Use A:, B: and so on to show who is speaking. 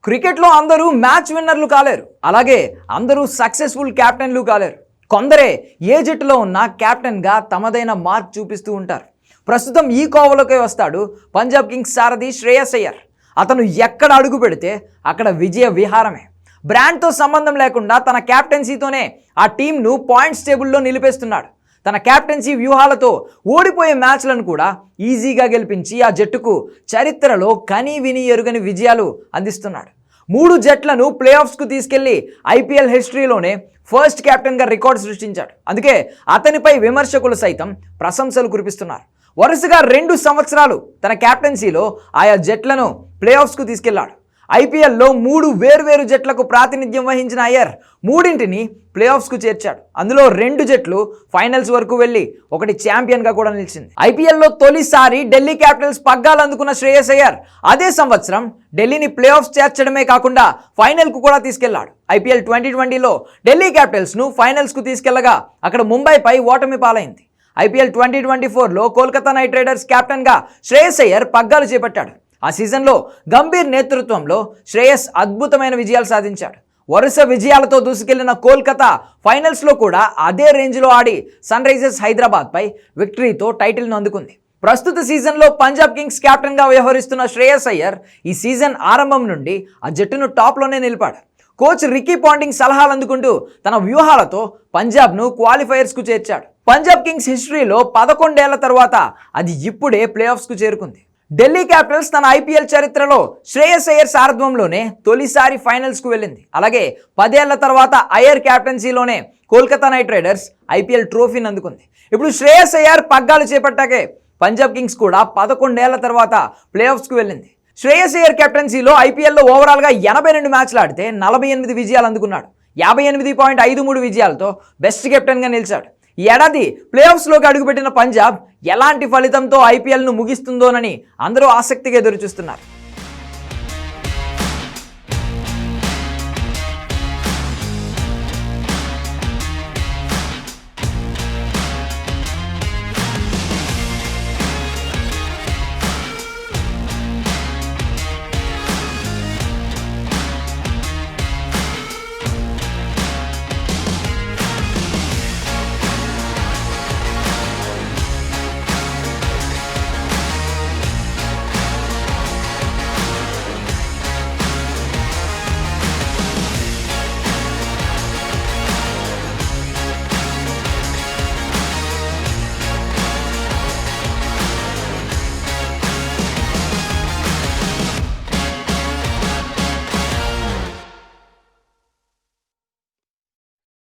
A: క్రికెట్లో అందరూ మ్యాచ్ విన్నర్లు కాలేరు, అలాగే అందరూ సక్సెస్ఫుల్ కెప్టెన్లు కాలేరు. కొందరే ఏ జట్టులో ఉన్న కెప్టెన్గా తమదైన మార్క్ చూపిస్తూ ఉంటారు. ప్రస్తుతం ఈ కోవలోకి వస్తాడు పంజాబ్ కింగ్స్ సారథి శ్రేయస్ అయ్యర్. అతను ఎక్కడ అడుగు పెడితే అక్కడ విజయ విహారమే. బ్రాండ్తో సంబంధం లేకుండా తన కెప్టెన్సీతోనే ఆ టీంను పాయింట్స్ టేబుల్లో నిలిపేస్తున్నాడు. తన కెప్టెన్సీ వ్యూహాలతో ఓడిపోయే మ్యాచ్లను కూడా ఈజీగా గెలిపించి ఆ జట్టుకు చరిత్రలో కనీ విని ఎరుగని విజయాలు అందిస్తున్నాడు. 3 జట్లను ప్లే ఆఫ్స్కు తీసుకెళ్లి ఐపీఎల్ హిస్టరీలోనే ఫస్ట్ కెప్టెన్గా రికార్డు సృష్టించాడు. అందుకే అతనిపై విమర్శకులు సైతం ప్రశంసలు కురిపిస్తున్నారు. వరుసగా 2 సంవత్సరాలు తన కెప్టెన్సీలో ఆయా జట్లను ప్లే ఆఫ్స్కు తీసుకెళ్లాడు. ఐపీఎల్లో 3 వేర్వేరు జట్లకు ప్రాతినిధ్యం వహించిన అయ్యర్ 3ంటిని ప్లే ఆఫ్స్కు చేర్చాడు. అందులో 2 జట్లు ఫైనల్స్ వరకు వెళ్ళి ఒకటి ఛాంపియన్గా కూడా నిలిచింది. ఐపీఎల్లో తొలిసారి ఢిల్లీ క్యాపిటల్స్ పగ్గాలు అందుకున్న శ్రేయస్ అయ్యర్ అదే సంవత్సరం ఢిల్లీని ప్లే ఆఫ్స్ చేర్చడమే కాకుండా ఫైనల్కు కూడా తీసుకెళ్లాడు. ఐపీఎల్ 2020లో ఢిల్లీ క్యాపిటల్స్ను ఫైనల్స్కు తీసుకెళ్లగా అక్కడ ముంబైపై ఓటమి పాలైంది. ఐపీఎల్ 2024లో కోల్కతా నైట్ రైడర్స్ కెప్టెన్గా శ్రేయస్ అయ్యర్ పగ్గాలు చేపట్టాడు. ఆ సీజన్లో గంభీర్ నేతృత్వంలో శ్రేయస్ అద్భుతమైన విజయాలు సాధించాడు. వరుస విజయాలతో దూసుకెళ్లిన కోల్కతా ఫైనల్స్లో కూడా అదే రేంజ్లో ఆడి సన్ రైజర్స్ హైదరాబాద్పై విక్టరీతో టైటిల్ను అందుకుంది. ప్రస్తుత సీజన్లో పంజాబ్ కింగ్స్ కెప్టెన్గా వ్యవహరిస్తున్న శ్రేయస్ అయ్యర్ ఈ సీజన్ ఆరంభం నుండి ఆ జట్టును టాప్లోనే నిలిపాడు. కోచ్ రికీ పాంటింగ్ సలహాలు అందుకుంటూ తన వ్యూహాలతో పంజాబ్ను క్వాలిఫైయర్స్కు చేర్చాడు. పంజాబ్ కింగ్స్ హిస్టరీలో 11 ఏళ్ల తర్వాత అది ఇప్పుడే ప్లే ఆఫ్స్కు చేరుకుంది. ఢిల్లీ క్యాపిటల్స్ తన ఐపీఎల్ చరిత్రలో శ్రేయస్ అయ్యర్ సారథ్యంలోనే తొలిసారి ఫైనల్స్కు వెళ్ళింది. అలాగే 10 ఏళ్ల తర్వాత అయ్యర్ క్యాప్టెన్సీలోనే కోల్కతా నైట్ రైడర్స్ ఐపీఎల్ ట్రోఫీని అందుకుంది. ఇప్పుడు శ్రేయస్ అయ్యర్ పగ్గాలు చేపట్టాకే పంజాబ్ కింగ్స్ కూడా 11 ఏళ్ల తర్వాత ప్లే ఆఫ్స్కు వెళ్ళింది. శ్రేయస్ అయ్యర్ కెప్టెన్సీలో ఐపీఎల్లో ఓవరాల్గా 82 మ్యాచ్లు ఆడితే 48 విజయాలు అందుకున్నాడు. 58.53 విజయాలతో బెస్ట్ కెప్టెన్గా నిలిచాడు. ఈ ఏడాది ప్లే ఆఫ్స్లోకి అడుగుపెట్టిన పంజాబ్ ఎలాంటి ఫలితంతో ఐపీఎల్ను ముగిస్తుందోనని అందరూ ఆసక్తిగా ఎదురుచూస్తున్నారు.